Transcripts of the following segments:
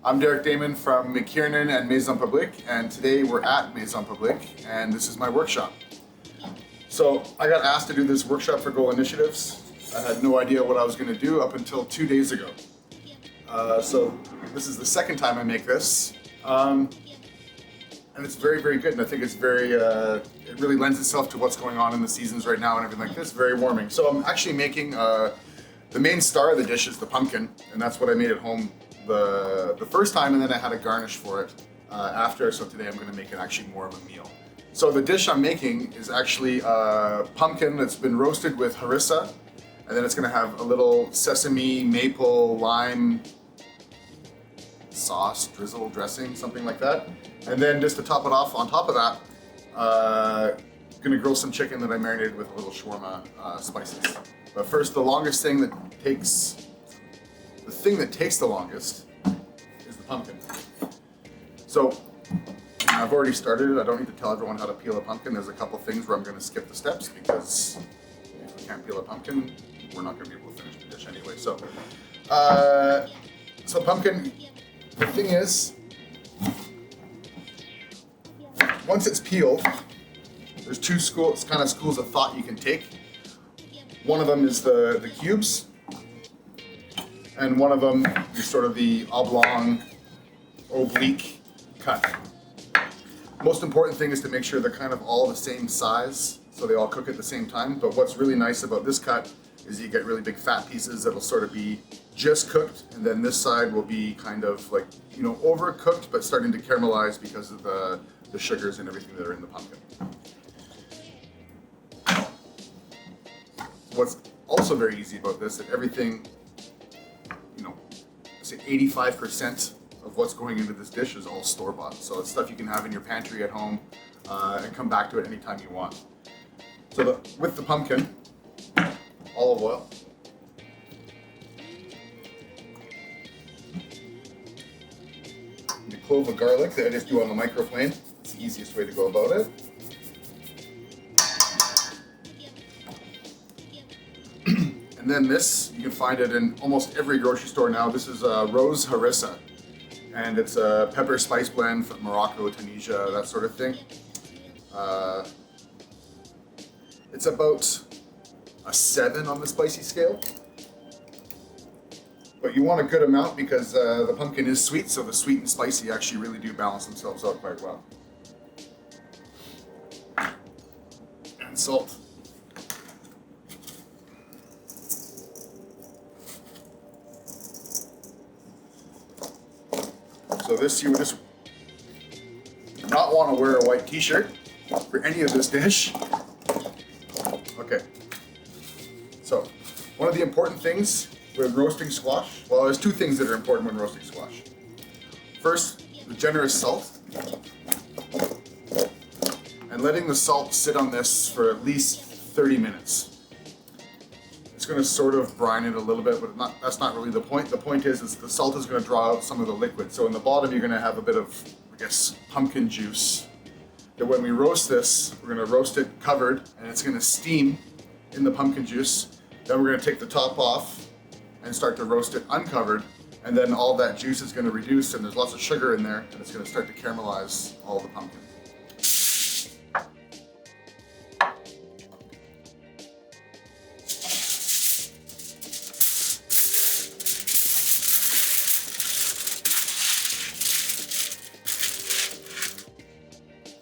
I'm Derek Damon from McKiernan and Maison Publique, and today we're at Maison Publique, and this is my workshop. So I got asked to do this workshop for Goal Initiatives. I had no idea what I was going to do up until 2 days ago. So this is the second time I make this, and it's very, very good, and I think it's it really lends itself to what's going on in the seasons right now and everything like this, very warming. So I'm actually making, the main star of the dish is the pumpkin, and that's what I made at home the first time, and then I had a garnish for it after, so today I'm going to make it actually more of a meal. So the dish I'm making is actually pumpkin that's been roasted with harissa, and then it's going to have a little sesame, maple, lime sauce, drizzle, dressing, something like that. And then just to top it off, on top of that, gonna grill some chicken that I marinated with a little shawarma spices. But first, the thing that takes the longest is the pumpkin. So I've already started it. I don't need to tell everyone how to peel a pumpkin. There's a couple things where I'm gonna skip the steps because if we can't peel a pumpkin, we're not gonna be able to finish the dish anyway. So pumpkin, the thing is, once it's peeled, there's two schools of thought you can take. One of them is the cubes, and one of them is sort of the oblong, oblique cut. Most important thing is to make sure they're kind of all the same size, so they all cook at the same time. But what's really nice about this cut is you get really big fat pieces that'll sort of be just cooked, and then this side will be kind of like, overcooked, but starting to caramelize because of the sugars and everything that are in the pumpkin. What's also very easy about this, that everything, say 85% of what's going into this dish is all store-bought. So it's stuff you can have in your pantry at home and come back to it anytime you want. So with the pumpkin, olive oil, the clove of garlic that I just do on the microplane. It's the easiest way to go about it. And then this, you can find it in almost every grocery store now. This is rose harissa, and it's a pepper spice blend from Morocco, Tunisia, that sort of thing. It's about a 7 on the spicy scale. But you want a good amount because the pumpkin is sweet, so the sweet and spicy actually really do balance themselves out quite well. And salt. So this, you would just not want to wear a white t-shirt for any of this dish. Okay. So one of the important things with roasting squash, well, there's 2 things that are important when roasting squash. First, the generous salt. And letting the salt sit on this for at least 30 minutes. It's going to sort of brine it a little bit, but that's not really the point. The point is the salt is going to draw out some of the liquid. So in the bottom, you're going to have a bit of, pumpkin juice. That when we roast this, we're going to roast it covered, and it's going to steam in the pumpkin juice. Then we're going to take the top off and start to roast it uncovered, and then all that juice is going to reduce, and there's lots of sugar in there, and it's going to start to caramelize all the pumpkin.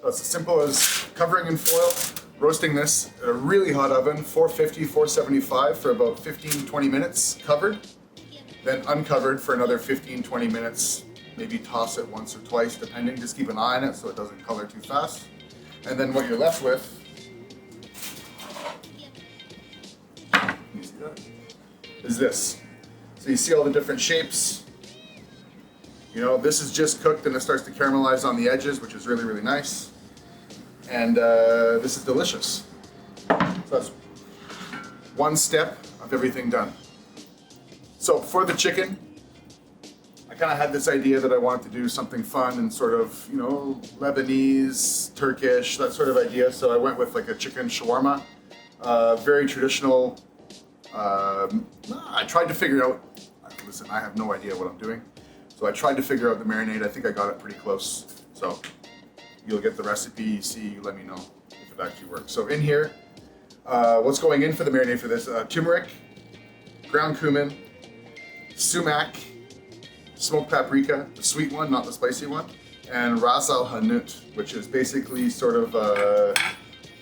So it's as simple as covering in foil, roasting this at a really hot oven, 450, 475 for about 15-20 minutes covered, then uncovered for another 15-20 minutes, maybe toss it once or twice depending, just keep an eye on it so it doesn't color too fast. And then what you're left with, can you see that? Is this. So you see all the different shapes. This is just cooked and it starts to caramelize on the edges, which is really, really nice. And this is delicious. So that's one step of everything done. So for the chicken, I kind of had this idea that I wanted to do something fun and sort of, Lebanese, Turkish, that sort of idea. So I went with like a chicken shawarma, very traditional. I tried to figure out, listen, I have no idea what I'm doing. So I tried to figure out the marinade. I think I got it pretty close. So you'll get the recipe, you see, you let me know if it actually works. So in here, what's going in for the marinade for this? Turmeric, ground cumin, sumac, smoked paprika, the sweet one, not the spicy one, and ras al hanout, which is basically sort of a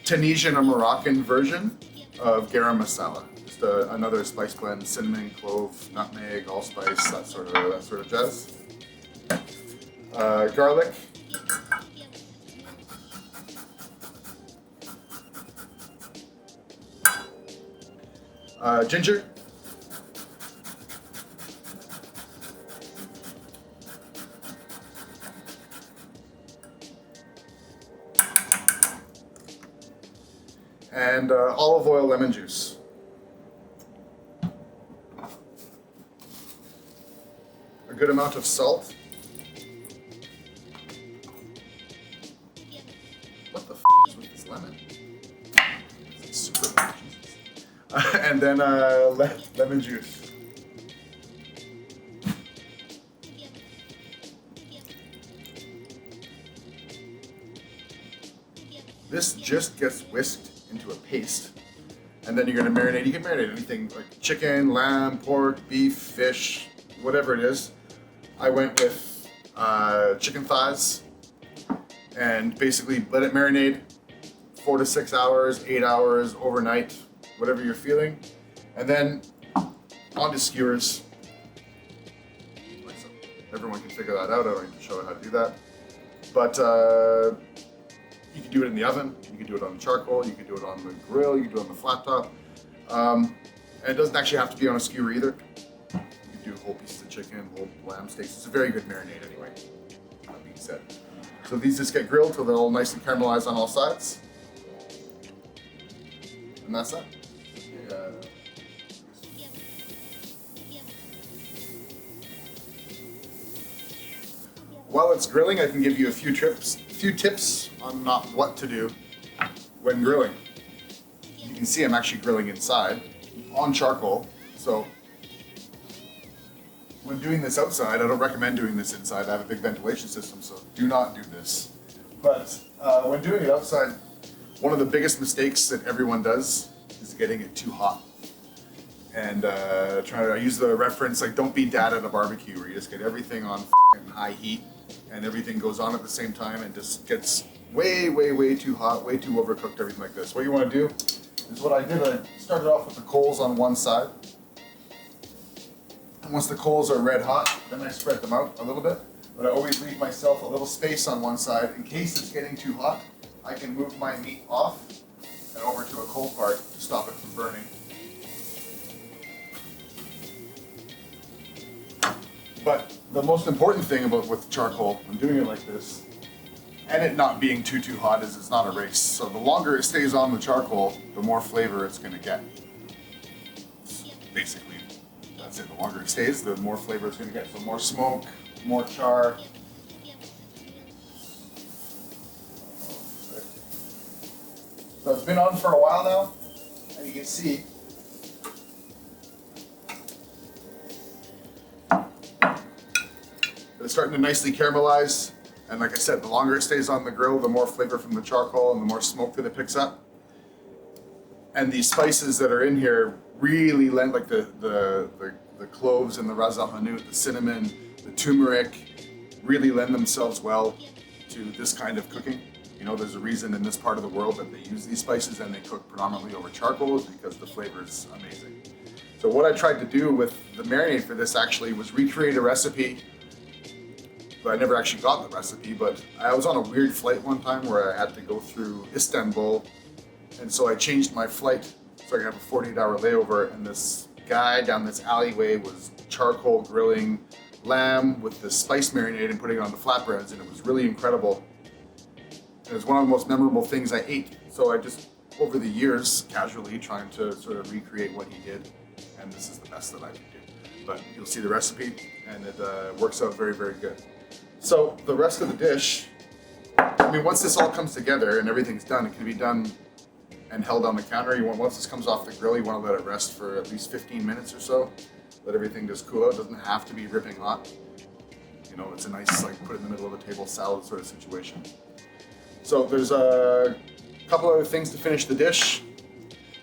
Tunisian or Moroccan version of garam masala. Just another spice blend: cinnamon, clove, nutmeg, allspice, that sort of jazz. Garlic. Ginger. And olive oil, lemon juice. A good amount of salt. What the is with this lemon? It's super lemon, Jesus. And then lemon juice. This just gets whisked into a paste, and then you're going to marinate. You can marinate anything like chicken, lamb, pork, beef, fish, whatever it is. I went with chicken thighs and basically let it marinate 4 to 6 hours, 8 hours, overnight, whatever you're feeling. And then onto skewers. Like so. Everyone can figure that out. I don't need to show you how to do that. But you can do it in the oven, you can do it on the charcoal, you can do it on the grill, you can do it on the flat top. And it doesn't actually have to be on a skewer either. You can do whole pieces of chicken, whole lamb steaks. It's a very good marinade anyway, that being said. So these just get grilled till they're all nice and caramelized on all sides. And that's that. While it's grilling, I can give you a few tips on not what to do when grilling. You can see I'm actually grilling inside on charcoal. So when doing this outside, I don't recommend doing this inside. I have a big ventilation system, so do not do this. But when doing it outside, one of the biggest mistakes that everyone does is getting it too hot. And I use the reference like don't be dad at a barbecue where you just get everything on high heat and everything goes on at the same time and just gets way, way, way too hot, way too overcooked, everything like this. What you want to do is what I did, I started off with the coals on one side. And once the coals are red hot, then I spread them out a little bit. But I always leave myself a little space on one side in case it's getting too hot. I can move my meat off and over to a cold part to stop it from burning. But the most important thing with charcoal, when doing it like this, and it not being too hot, is it's not a race. So the longer it stays on the charcoal, the more flavor it's going to get. Basically, that's it. The longer it stays, the more flavor it's going to get. So more smoke, more char. So it's been on for a while now, and you can see it's starting to nicely caramelize, and like I said, the longer it stays on the grill, the more flavor from the charcoal and the more smoke that it picks up. And these spices that are in here really lend, like the cloves and the ras al hanout, the cinnamon, the turmeric, really lend themselves well to this kind of cooking. You know, there's a reason in this part of the world that they use these spices and they cook predominantly over charcoal, is because the flavor is amazing. So what I tried to do with the marinade for this actually was recreate a recipe. But I never actually got the recipe, but I was on a weird flight one time where I had to go through Istanbul, and so I changed my flight so I could have a 48-hour layover, and this guy down this alleyway was charcoal grilling lamb with the spice marinade and putting it on the flatbreads, and it was really incredible. It was one of the most memorable things I ate, so I just, over the years, casually trying to sort of recreate what he did, and this is the best that I could do. But you'll see the recipe, and it works out very, very good. So the rest of the dish, I mean, once this all comes together and everything's done, it can be done and held on the counter. Once this comes off the grill, you want to let it rest for at least 15 minutes or so. Let everything just cool out. It doesn't have to be ripping hot. it's a nice, like, put it in the middle of the table salad sort of situation. So there's a couple other things to finish the dish.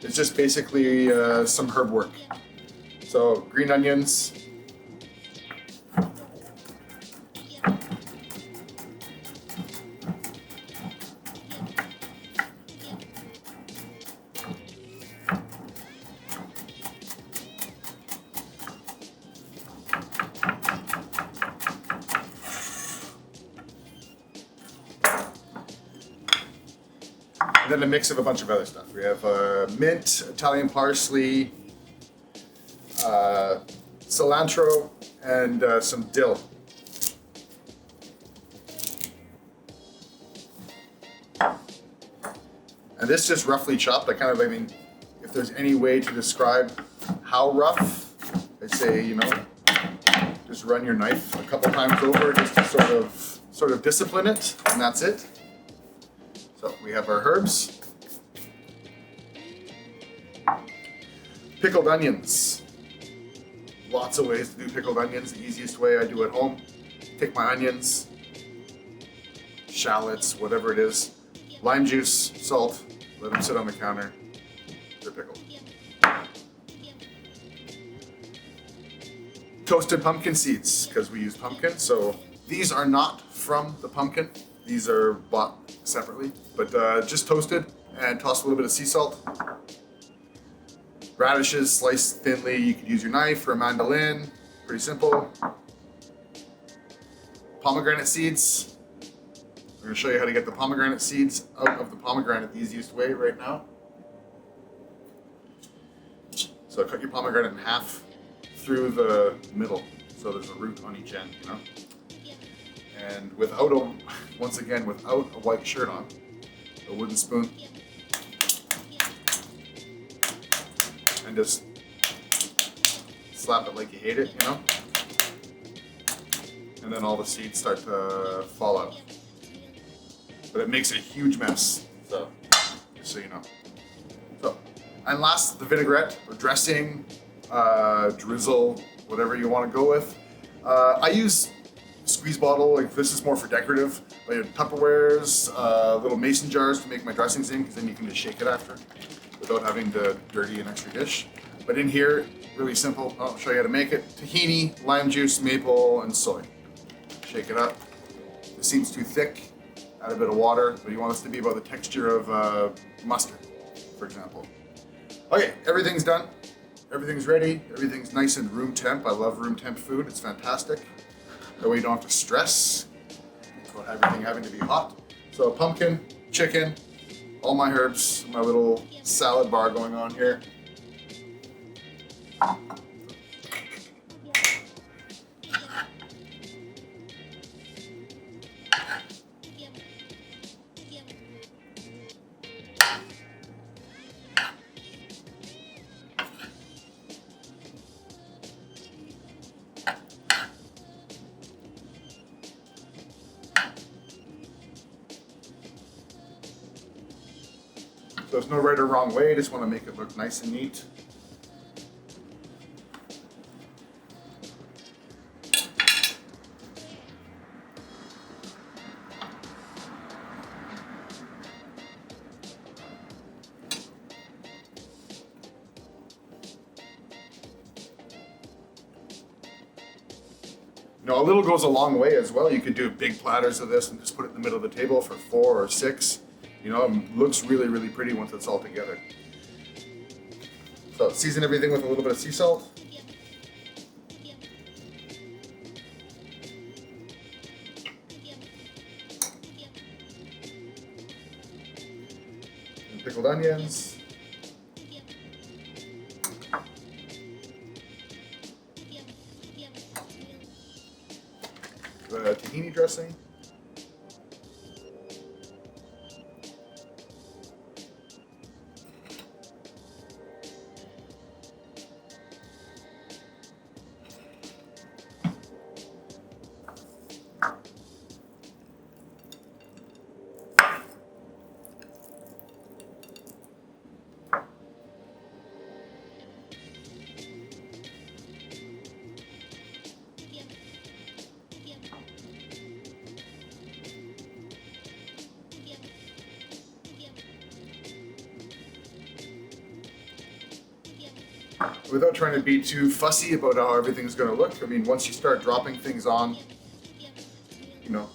It's just basically some herb work. So green onions, and then a mix of a bunch of other stuff. We have mint, Italian parsley, cilantro, and some dill. And this just roughly chopped. I mean, if there's any way to describe how rough, I'd say, just run your knife a couple times over just to sort of discipline it, and that's it. So we have our herbs. Pickled onions. Lots of ways to do pickled onions. The easiest way I do at home. Take my onions, shallots, whatever it is, lime juice, salt, let them sit on the counter. They're pickled. Toasted pumpkin seeds, because we use pumpkin. So these are not from the pumpkin. These are bought separately, but just toasted and toss a little bit of sea salt. Radishes sliced thinly. You could use your knife or a mandolin. Pretty simple. Pomegranate seeds. I'm going to show you how to get the pomegranate seeds out of the pomegranate the easiest way right now. So cut your pomegranate in half through the middle, so there's a root on each end, And without a white shirt on, a wooden spoon, and just slap it like you hate it, And then all the seeds start to fall out. But it makes a huge mess, so just so you know. So, and last, the vinaigrette or dressing, drizzle, whatever you want to go with. I use squeeze bottle, like this is more for decorative. I have Tupperwares, little mason jars to make my dressings in, because then you can just shake it after without having to dirty an extra dish. But in here, really simple. I'll show you how to make it. Tahini, lime juice, maple, and soy. Shake it up. If it seems too thick, add a bit of water, but you want this to be about the texture of mustard, for example. Okay, everything's done. Everything's ready. Everything's nice and room temp. I love room temp food. It's fantastic. That way you don't have to stress about everything having to be hot. So pumpkin, chicken, all my herbs, my little salad bar going on here. So there's no right or wrong way, I just want to make it look nice and neat. A little goes a long way as well. You could do big platters of this and just put it in the middle of the table for 4 or 6. It looks really, really pretty once it's all together. So season everything with a little bit of sea salt. And pickled onions. The tahini dressing. without trying to be too fussy about how everything's going to look. I mean, once you start dropping things on, you know,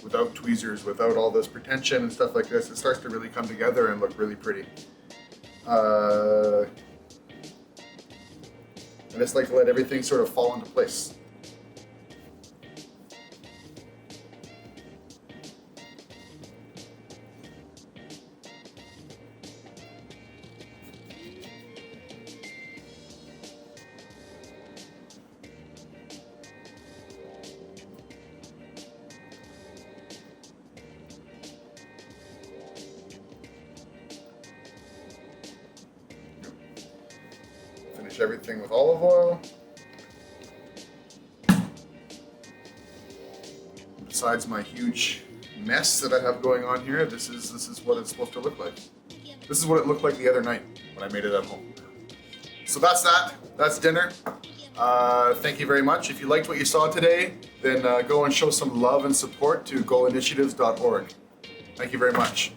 without tweezers, without all this pretension and stuff like this, it starts to really come together and look really pretty. I just like to let everything sort of fall into place. Finish everything with olive oil. Besides my huge mess that I have going on here, this is what it's supposed to look like. This is what it looked like the other night when I made it at home. So that's that. That's dinner. Thank you very much. If you liked what you saw today, then go and show some love and support to goalinitiatives.org. Thank you very much.